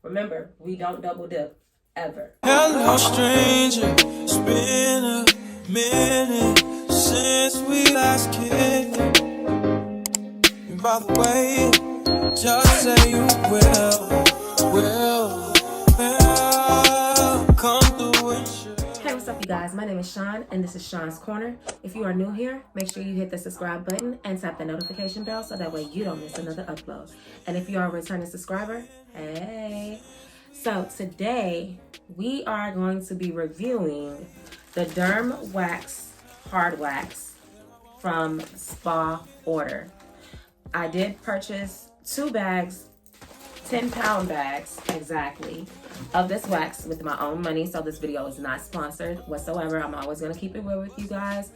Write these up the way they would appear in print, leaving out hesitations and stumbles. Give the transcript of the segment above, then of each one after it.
Remember, we don't double dip, ever. Hello, stranger. It's been a minute since we last kicked it. And by the way, just say you will come through and share. Hey, what's up, you guys? My name is Sean, and this is Sean's Corner. If you are new here, make sure you hit the subscribe button and tap the notification bell so that way you don't miss another upload. And if you are a returning subscriber, hey. So today, we are going to be reviewing the Dermwax Hard Wax from Spa Order. I did purchase 2 bags, 10-pound bags exactly, of this wax with my own money. So this video is not sponsored whatsoever. I'm always going to keep it real with you guys.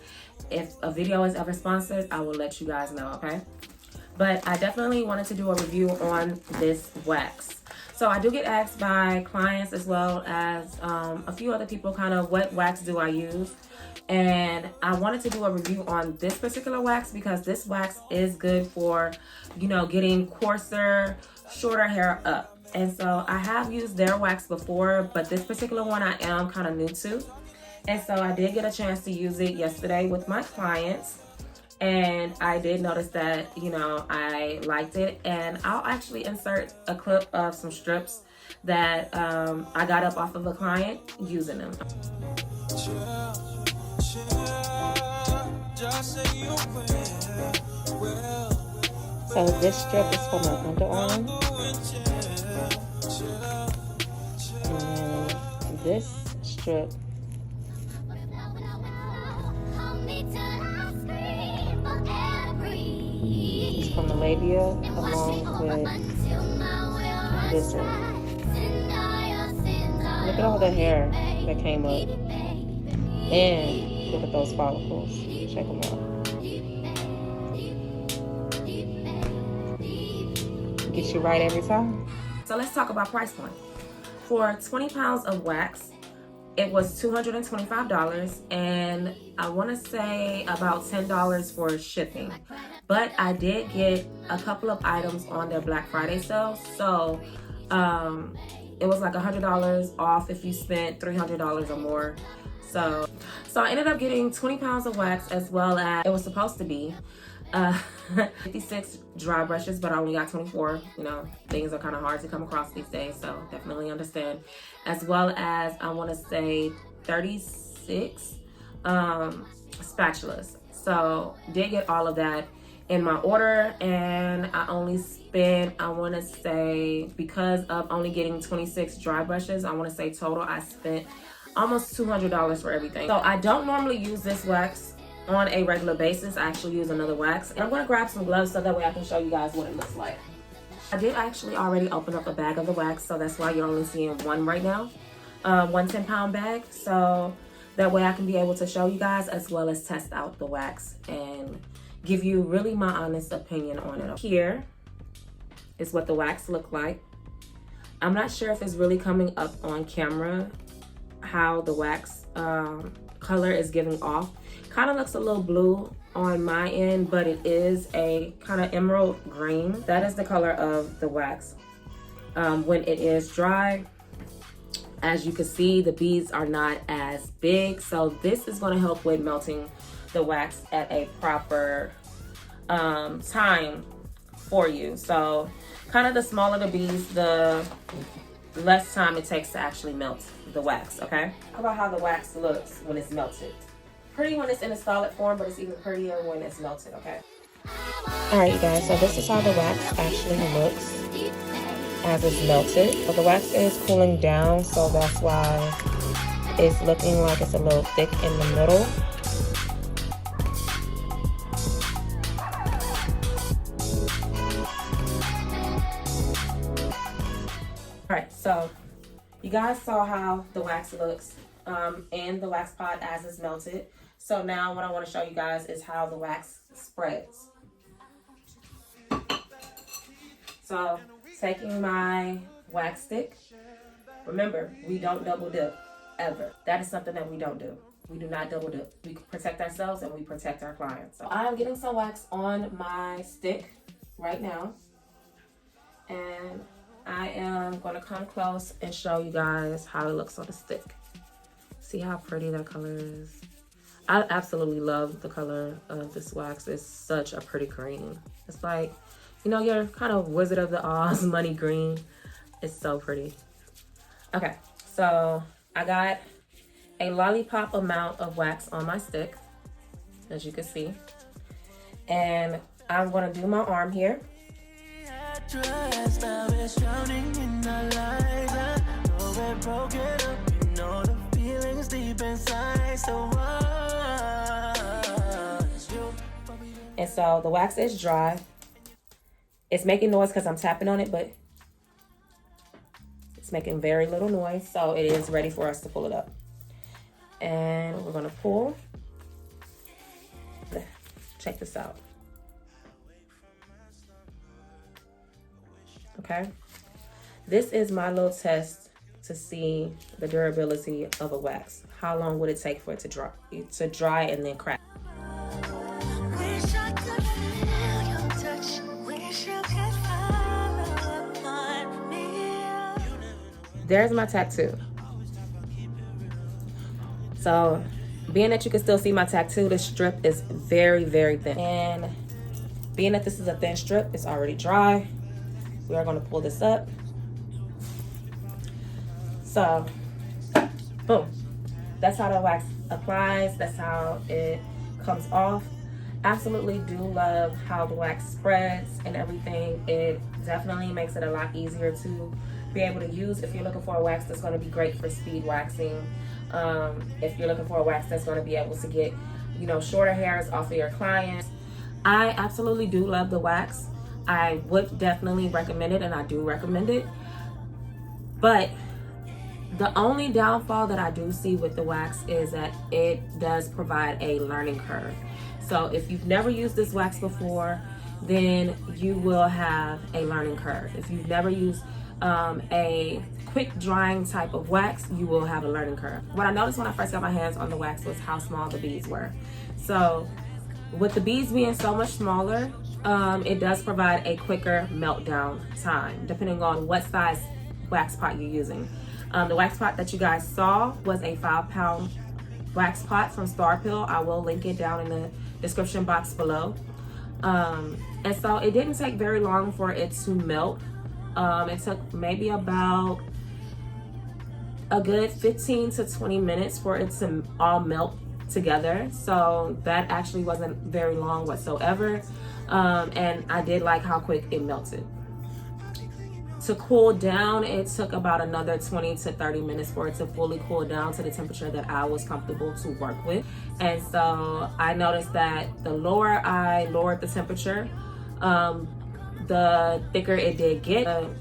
If a video is ever sponsored, I will let you guys know, okay? But I definitely wanted to do a review on this wax. So I do get asked by clients as well as a few other people kind of what wax do I use. And I wanted to do a review on this particular wax because this wax is good for, you know, getting coarser, shorter hair up. And so I have used their wax before, but this particular one I am kind of new to. And so I did get a chance to use it yesterday with my clients. And I did notice that, you know, I liked it. And I'll actually insert a clip of some strips that I got up off of a client using them. So this strip is for my underarm. And this strip is from the labia along with this one. Look at all the hair that came up. And look at those follicles. Check them out. Gets you right every time. So let's talk about price point. For 20 pounds of wax, it was $225, and I want to say about $10 for shipping. But I did get a couple of items on their Black Friday sale, so it was like $100 off if you spent $300 or more. So I ended up getting 20 pounds of wax, as well as it was supposed to be 56 dry brushes, but I only got 24. You know, things are kind of hard to come across these days, so definitely understand. As well as I want to say 36 spatulas. So did get all of that in my order, and I only spent, I want to say, because of only getting 26 dry brushes, I want to say total I spent almost $200 for everything. So I don't normally use this wax on a regular basis. I actually use another wax, and I'm going to grab some gloves so that way I can show you guys what it looks like. I did actually already open up a bag of the wax, so that's why you're only seeing one right now, one 10-pound bag, so that way I can be able to show you guys as well as test out the wax and give you really my honest opinion on it. Here is what the wax looked like. I'm not sure if it's really coming up on camera how the wax color is giving off. Kind of looks a little blue on my end, but it is a kind of emerald green. That is the color of the wax when it is dry. As you can see, the beads are not as big, so this is going to help with melting the wax at a proper time for you. So kind of the smaller the beads, the less time it takes to actually melt the wax, okay? Talk about how the wax looks when it's melted. Pretty when it's in a solid form, but it's even prettier when it's melted, okay? Alright, you guys, so this is how the wax actually looks as it's melted. So the wax is cooling down, so that's why it's looking like it's a little thick in the middle. Alright, so you guys saw how the wax looks in the wax pot as it's melted. So now what I want to show you guys is how the wax spreads. So taking my wax stick, remember, we don't double dip, ever. That is something that we don't do. We do not double dip. We protect ourselves and we protect our clients. So I'm getting some wax on my stick right now. And I am going to come close and show you guys how it looks on the stick. See how pretty that color is? I absolutely love the color of this wax. It's such a pretty green. It's like, you know, your kind of Wizard of the Oz money green. It's so pretty. Okay, so I got a lollipop amount of wax on my stick, as you can see. And I'm going to do my arm here. And so the wax is dry. It's making noise because I'm tapping on it, but it's making very little noise. So it is ready for us to pull it up. And we're going to pull. Check this out. Okay. This is my little test to see the durability of a wax. How long would it take for it to dry and then crack? There's my tattoo. So, being that you can still see my tattoo, the strip is very, very thin. And being that this is a thin strip, it's already dry. We are going to pull this up. So, boom. That's how the wax applies. That's how it comes off. Absolutely do love how the wax spreads and everything. It definitely makes it a lot easier to be able to use if you're looking for a wax that's going to be great for speed waxing. If you're looking for a wax that's going to be able to get, you know, shorter hairs off of your clients. I absolutely do love the wax. I would definitely recommend it, and I do recommend it. But the only downfall that I do see with the wax is that it does provide a learning curve. So if you've never used this wax before, then you will have a learning curve. If you've never used a quick drying type of wax, you will have a learning curve. What I noticed when I first got my hands on the wax was how small the beads were. So with the beads being so much smaller, it does provide a quicker meltdown time, depending on what size wax pot you're using. The wax pot that you guys saw was a 5-pound wax pot from Star Pill. I will link it down in the description box below. And so it didn't take very long for it to melt. It took maybe about a good 15 to 20 minutes for it to all melt together. So that actually wasn't very long whatsoever. And I did like how quick it melted. To cool down, it took about another 20 to 30 minutes for it to fully cool down to the temperature that I was comfortable to work with. And so I noticed that the lower I lowered the temperature, the thicker it did get. The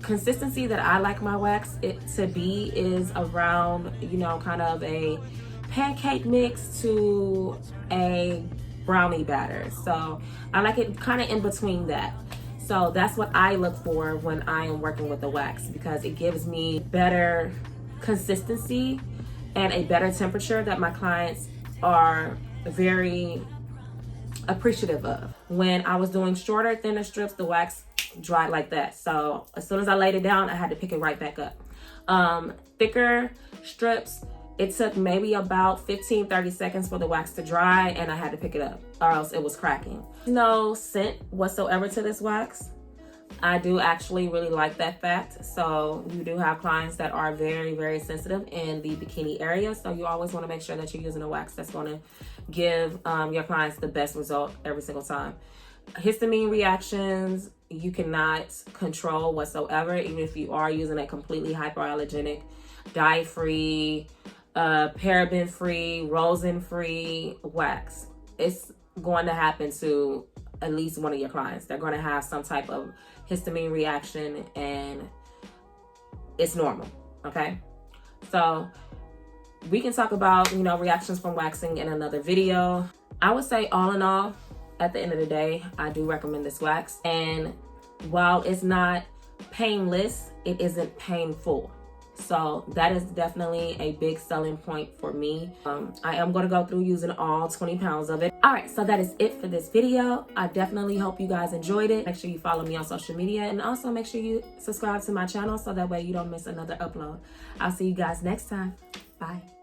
consistency that I like my wax it to be is around, you know, kind of a pancake mix to a brownie batter. So I like it kind of in between that. So that's what I look for when I am working with the wax, because it gives me better consistency and a better temperature that my clients are very appreciative of. When I was doing shorter, thinner strips, the wax dried like that. So as soon as I laid it down, I had to pick it right back up. Thicker strips, it took maybe about 15-30 seconds for the wax to dry, and I had to pick it up or else it was cracking. No scent whatsoever to this wax. I do actually really like that fact. So you do have clients that are very, very sensitive in the bikini area. So you always want to make sure that you're using a wax that's going to give your clients the best result every single time. Histamine reactions, you cannot control whatsoever, even if you are using a completely hypoallergenic, dye-free, paraben-free, rosin-free wax. It's going to happen to at least one of your clients. They're going to have some type of histamine reaction, and it's normal, okay? So we can talk about, you know, reactions from waxing in another video. I would say all in all, at the end of the day, I do recommend this wax. And while it's not painless, it isn't painful. So that is definitely a big selling point for me. I am going to go through using all 20 pounds of it. All right, so that is it for this video. I definitely hope you guys enjoyed it. Make sure you follow me on social media, and also make sure you subscribe to my channel so that way you don't miss another upload. I'll see you guys next time. Bye.